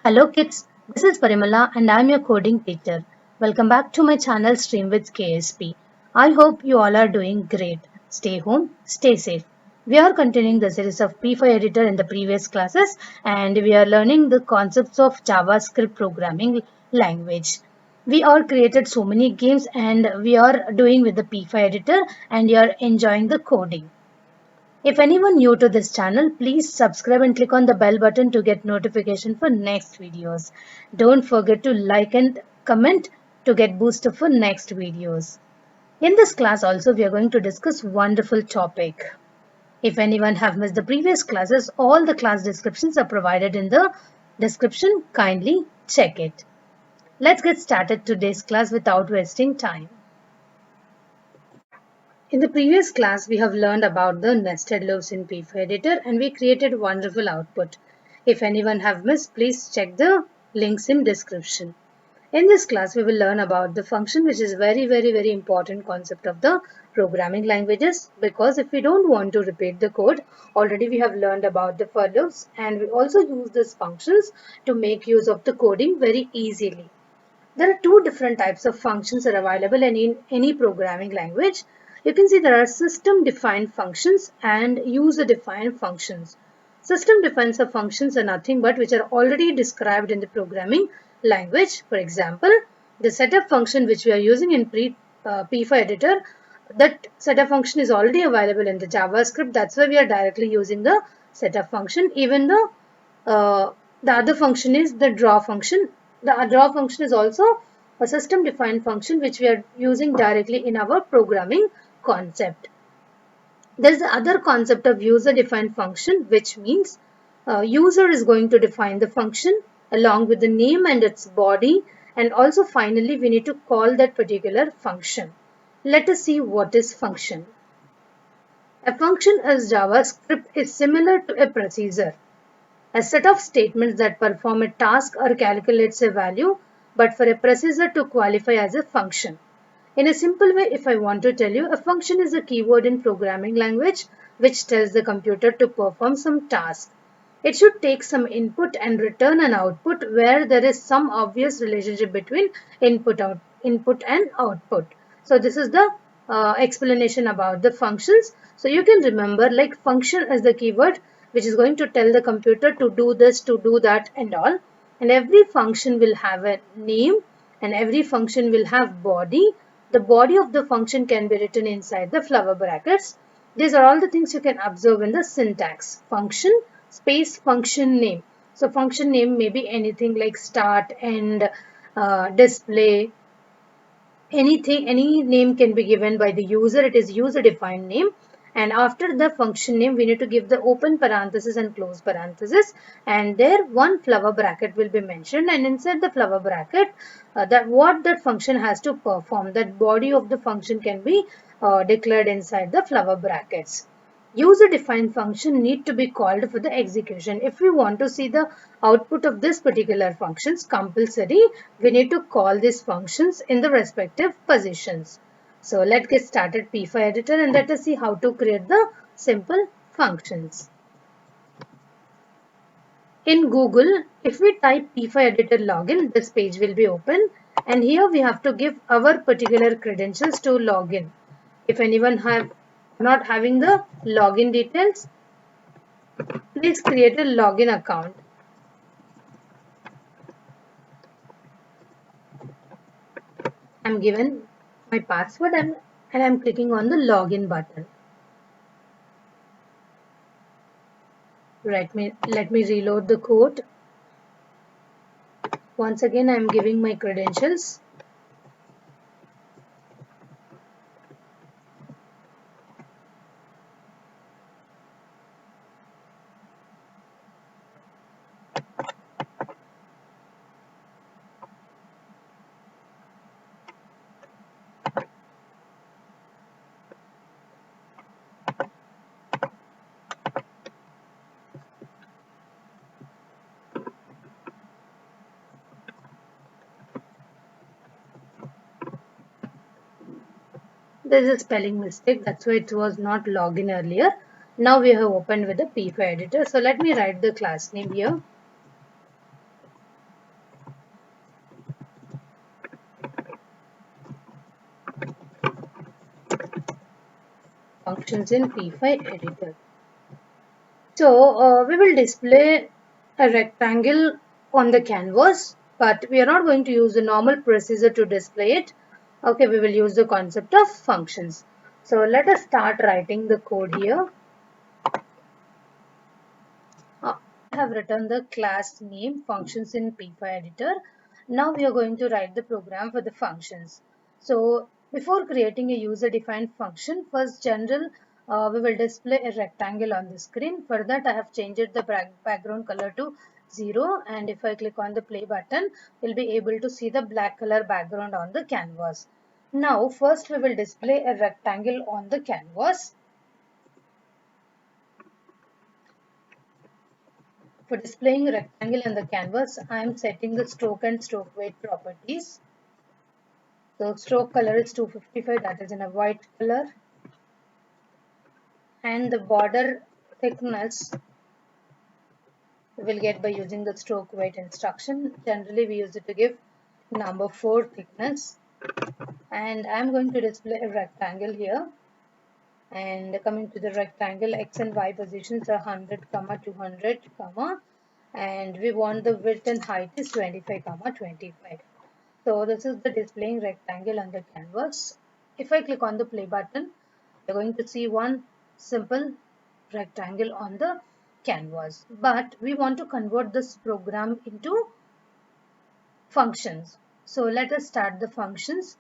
Hello kids, this is Parimala and I'm your coding teacher. Welcome back to my channel Stream with KSP. I hope you all are doing great. Stay home, stay safe. We are continuing the series of P5 editor in the previous classes and we are learning the concepts of JavaScript programming language. We all created so many games and we are doing with the P5 editor and you are enjoying the coding. If anyone new to this channel, please subscribe and click on the bell button to get notification for next videos. Don't forget to like and comment to get boosted for next videos. In this class also we are going to discuss wonderful topic. If anyone have missed the previous classes, all the class descriptions are provided in the description. Kindly check it. Let's get started today's class without wasting time. In the previous class, we have learned about the nested loops in P4 editor and we created wonderful output. If anyone have missed, please check the links in description. In this class, we will learn about the function, which is very important concept of the programming languages, because if we don't want to repeat the code, already we have learned about the for loops and we also use these functions to make use of the coding very easily. There are two different types of functions that are available in any programming language. You can see there are system-defined functions and user-defined functions. System-defined functions are nothing but which are already described in the programming language. For example, the setup function which we are using in P4 editor, that setup function is already available in the JavaScript. That's why we are directly using the setup function. Even uh, the other function is the draw function. The draw function is also a system defined function which we are using directly in our programming concept. There is the other concept of user defined function, which means user is going to define the function along with the name and its body, and also finally we need to call that particular function. Let us see what is function. A function as JavaScript is similar to a procedure, a set of statements that perform a task or calculates a value, but for a procedure to qualify as a function. In a simple way, if I want to tell you, a function is a keyword in programming language which tells the computer to perform some task. It should take some input and return an output where there is some obvious relationship between input and output. So this is the explanation about the functions. So you can remember, like, function as the keyword which is going to tell the computer to do this, to do that and all. And every function will have a name and every function will have body. The body of the function can be written inside the flower brackets. These are all the things you can observe in the syntax. Function space function name. So function name may be anything like start, end, display, anything, any name can be given by the user. It is user defined name. And after the function name, we need to give the open parenthesis and close parenthesis. And there one flower bracket will be mentioned. And inside the flower bracket, that what that function has to perform, that body of the function can be declared inside the flower brackets. User defined function need to be called for the execution. If we want to see the output of this particular functions compulsory, we need to call these functions in the respective positions. So let's get started P5 editor and let us see how to create the simple functions. In Google, if we type P5 editor login, this page will be open, and here we have to give our particular credentials to login. If anyone have not having the login details, please create a login account. I'm given my password and I'm clicking on the login button. Let me reload the code. Once again, I'm giving my credentials. There's a spelling mistake. That's why it was not login earlier. Now we have opened with the P5 editor. So let me write the class name here. functions in P5 editor. So we will display a rectangle on the canvas, but we are not going to use the normal procedure to display it. Okay, we will use the concept of functions. So let us start writing the code here. I have written the class name functions in P5 editor. Now we are going to write the program for the functions. So before creating a user defined function, first general we will display a rectangle on the screen. For that I have changed the background color to 0, and if I click on the play button, we'll be able to see the black color background on the canvas. Now first we will display a rectangle on the canvas. For displaying a rectangle on the canvas, I am setting the stroke and stroke weight properties. So stroke color is 255, that is in a white color. And the border thickness we will get by using the stroke weight instruction. Generally we use it to give number 4 thickness. And I am going to display a rectangle here. And coming to the rectangle, x and y positions are 100, 200, and we want the width and height is 25, 25. So this is the displaying rectangle on the canvas. If I click on the play button, you're going to see one simple rectangle on the canvas. But we want to convert this program into functions. So let us start the functions.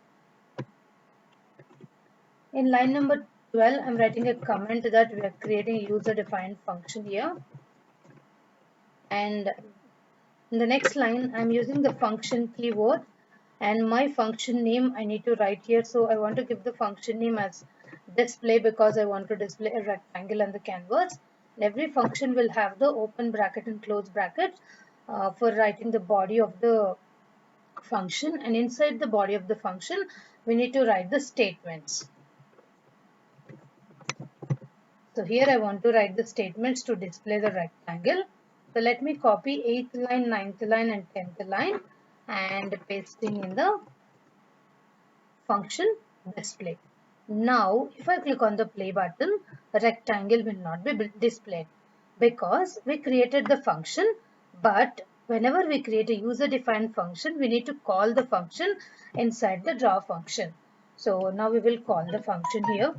In line number 12, I'm writing a comment that we are creating a user defined function here. And in the next line, I'm using the function keyword, and my function name I need to write here. So I want to give the function name as display because I want to display a rectangle on the canvas. And every function will have the open bracket and close bracket for writing the body of the function, and inside the body of the function we need to write the statements. So here I want to write the statements to display the rectangle. So let me copy 8th line, 9th line and 10th line and pasting in the function display. Now if I click on the play button, the rectangle will not be displayed because we created the function, but whenever we create a user defined function, we need to call the function inside the draw function. So now we will call the function here.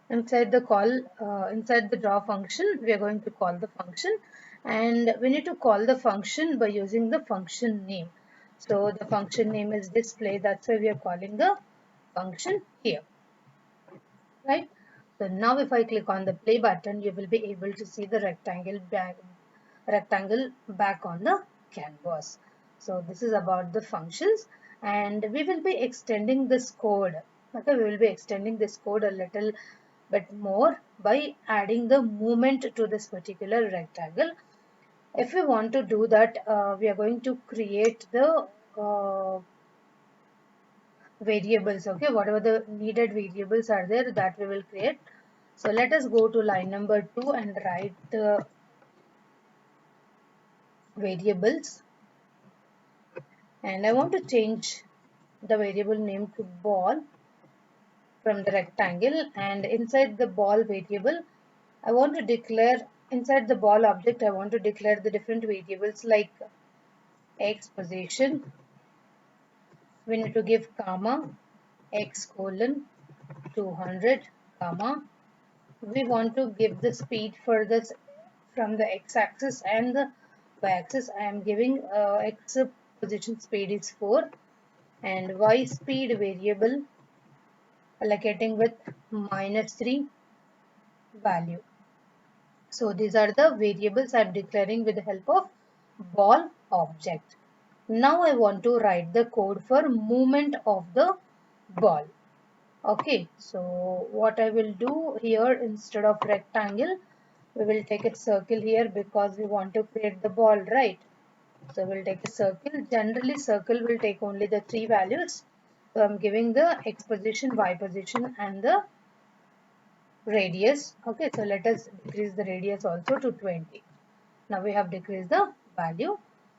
Inside the draw function, we are going to call the function, and we need to call the function by using the function name. So the function name is display, that's why we are calling the function here, right? So now if I click on the play button, you will be able to see the rectangle back on the canvas. So this is about the functions, and we will be extending this code. Okay, we will be extending this code a little bit more by adding the movement to this particular rectangle. If we want to do that, we are going to create the variables. Okay, whatever the needed variables are there, that we will create. So let us go to line number 2 and write the variables, and I want to change the variable name to ball from the rectangle, and inside the ball variable I want to declare, inside the ball object I want to declare the different variables like x position, we need to give comma x colon 200 comma, we want to give the speed for this from the x-axis and the y-axis. I am giving x position speed is 4 and y speed variable allocating with -3 value. So these are the variables I am declaring with the help of ball object. Now I want to write the code for movement of the ball. Okay, so what I will do here, instead of rectangle, we will take a circle here because we want to create the ball, right? So we'll take a circle. Generally circle will take only the 3 values. So I'm giving the x position, y position and the radius. Okay, so let us decrease the radius also to 20. Now we have decreased the value,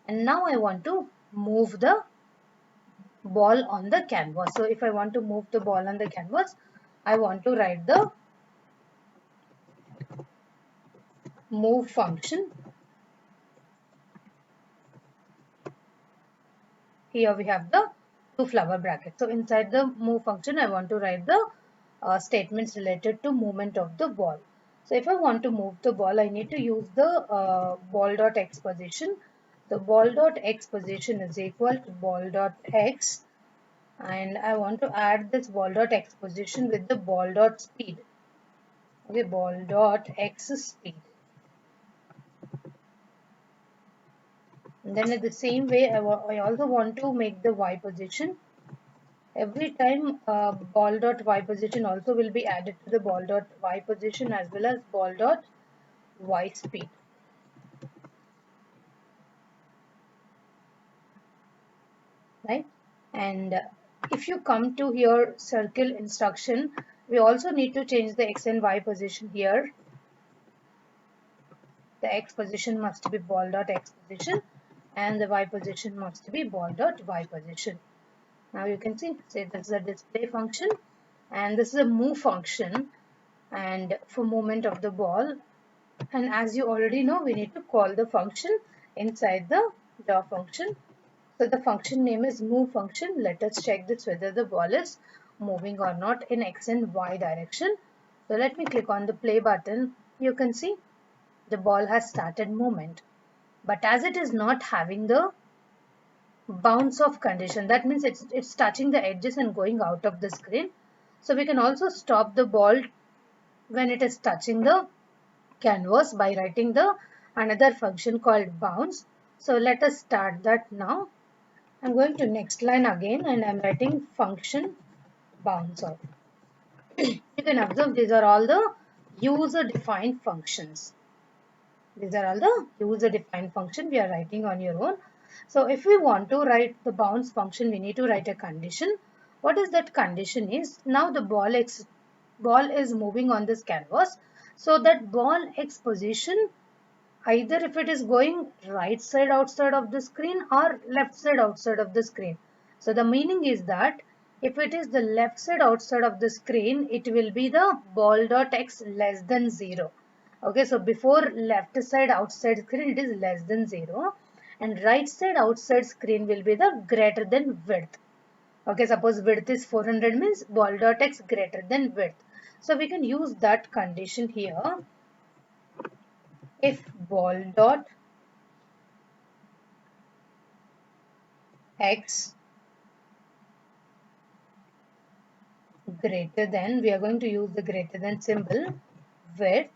and now I want to move the ball on the canvas. So if I want to move the ball on the canvas, I want to write the move function. Here we have the two flower brackets. So inside the move function, I want to write the statements related to movement of the ball. So if I want to move the ball, I need to use the ball dot x position. The ball dot x position is equal to ball dot x, and I want to add this ball dot x position with the ball dot speed. Okay, ball dot x speed. And then in the same way, I also want to make the y position. Every time ball dot y position also will be added to the ball dot y position as well as ball dot y speed. Right? And if you come to here circle instruction, we also need to change the x and y position here. The x position must be ball dot x position and the y position must be ball dot y position. Now you can see, say this is a display function and this is a move function, and for movement of the ball. And as you already know, we need to call the function inside the draw function. So the function name is move function. Let us check this whether the ball is moving or not in x and y direction. So let me click on the play button. You can see the ball has started movement. But as it is not having the bounce off condition, that means it's touching the edges and going out of the screen. So we can also stop the ball when it is touching the canvas by writing the another function called bounce. So let us start that now. I'm going to next line again and I'm writing function bounce off. You can observe these are all the user defined functions. These are all the user defined function we are writing on your own. So if we want to write the bounce function, we need to write a condition. What is that condition is? Now the ball is moving on this canvas. So that ball x position, either if it is going right side outside of the screen or left side outside of the screen. So the meaning is that if it is the left side outside of the screen, it will be the ball dot x less than 0. Okay, so before left side outside screen, it is less than 0. And right side outside screen will be the greater than width. Okay, suppose width is 400 means ball dot x greater than width. So we can use that condition here. If ball dot x greater than, we are going to use the greater than symbol with,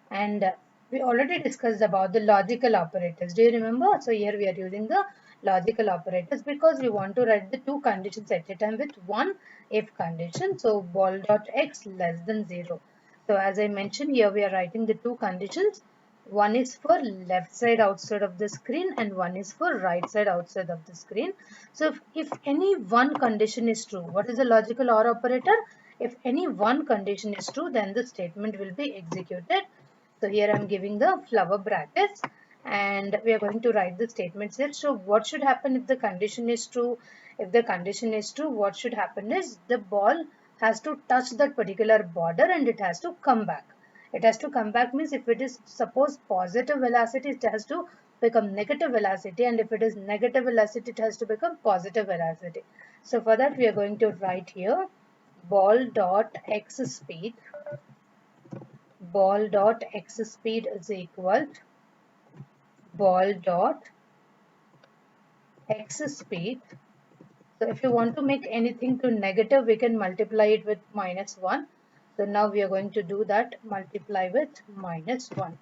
and we already discussed about the logical operators. Do you remember? So here we are using the logical operators because we want to write the two conditions at a time with one if condition. So ball dot x less than 0. So as I mentioned, here we are writing the two conditions. One is for left side outside of the screen and one is for right side outside of the screen. So if any one condition is true, what is the logical OR operator? If any one condition is true, then the statement will be executed. So here I am giving the flower brackets and we are going to write the statements here. So what should happen if the condition is true? If the condition is true, what should happen is the ball has to touch that particular border and it has to come back. It has to come back means if it is suppose positive velocity, it has to become negative velocity, and if it is negative velocity, it has to become positive velocity. So for that we are going to write here ball dot x speed is equal to ball dot x speed. So if you want to make anything to negative, we can multiply it with -1. So now we are going to do that, multiply with -1.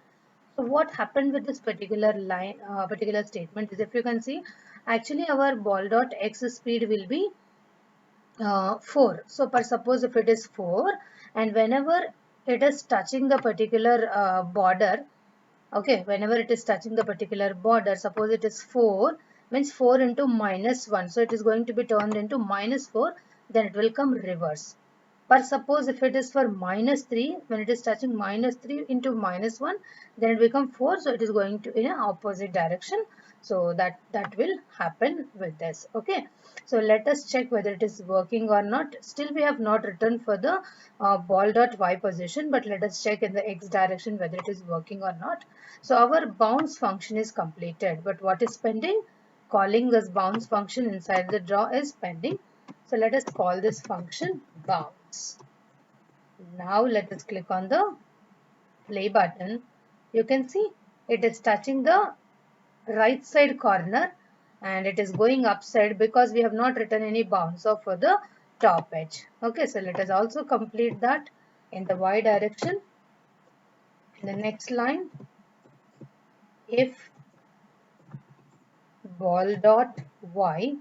So what happened with this particular line, particular statement is, if you can see, actually our ball dot x speed will be 4. So suppose if it is 4 and whenever it is touching the particular border, okay, whenever it is touching the particular border, suppose it is 4 means 4 into -1. So it is going to be turned into -4, then it will come reverse. But suppose if it is for -3, when it is touching -3 into -1, then it becomes 4. So it is going to in an opposite direction. So that will happen with this. Okay. So let us check whether it is working or not. Still we have not written for the ball dot y position, but let us check in the x direction whether it is working or not. So our bounce function is completed, but what is pending? Calling this bounce function inside the draw is pending. So let us call this function bounce. Now let us click on the play button. You can see it is touching the right side corner and it is going upside because we have not written any bounce off for the top edge. Okay, so let us also complete that in the y direction. In the next line, if ball dot y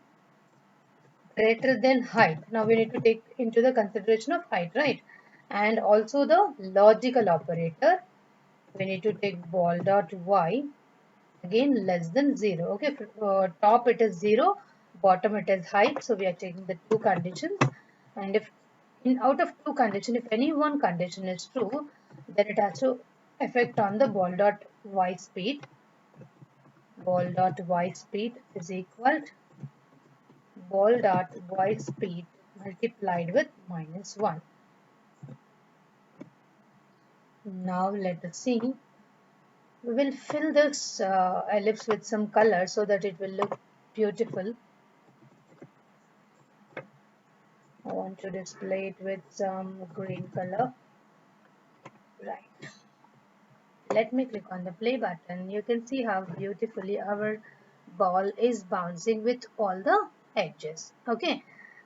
greater than height. Now we need to take into the consideration of height, right? And also the logical operator. We need to take ball dot y again less than 0. Okay, top it is 0, bottom it is height. So we are taking the two conditions. And if out of two conditions, if any one condition is true, then it has to affect on the ball dot y speed. Ball dot y speed is equal to ball dot y speed multiplied with -1. Now let us see. We will fill this ellipse with some color so that it will look beautiful. I want to display it with some green color. Right. Let me click on the play button. You can see how beautifully our ball is bouncing with all the edges. Okay.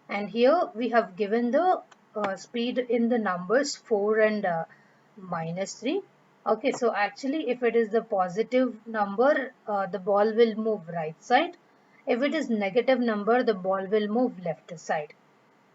And here we have given the speed in the numbers 4 and -3. Okay, so actually if it is the positive number, the ball will move right side. If it is negative number, the ball will move left side.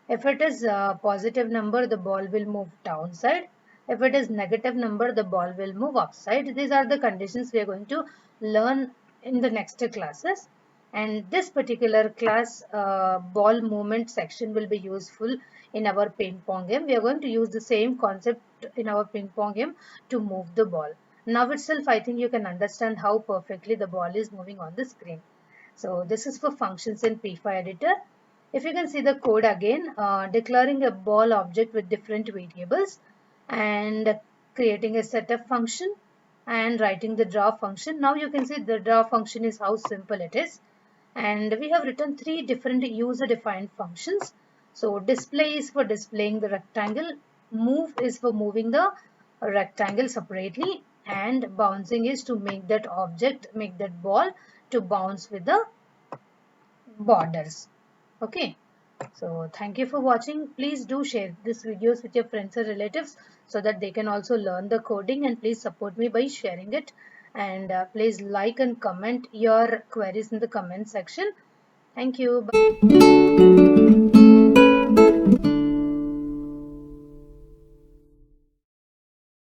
If it is a positive number, the ball will move downside. If it is negative number, the ball will move upside. These are the conditions we are going to learn in the next classes. And this particular class ball movement section will be useful in our ping pong game. We are going to use the same concept in our ping pong game to move the ball. Now itself, I think you can understand how perfectly the ball is moving on the screen. So this is for functions in P5 editor. If you can see the code again, declaring a ball object with different variables and creating a setup function and writing the draw function. Now you can see the draw function is how simple it is. And we have written three different user defined functions. So display is for displaying the rectangle, move is for moving the rectangle separately, and bouncing is to make that object, make that ball to bounce with the borders. Okay, so thank you for watching. Please do share this videos with your friends and relatives so that they can also learn the coding, and please support me by sharing it, and please like and comment your queries in the comment section. Thank you. Bye.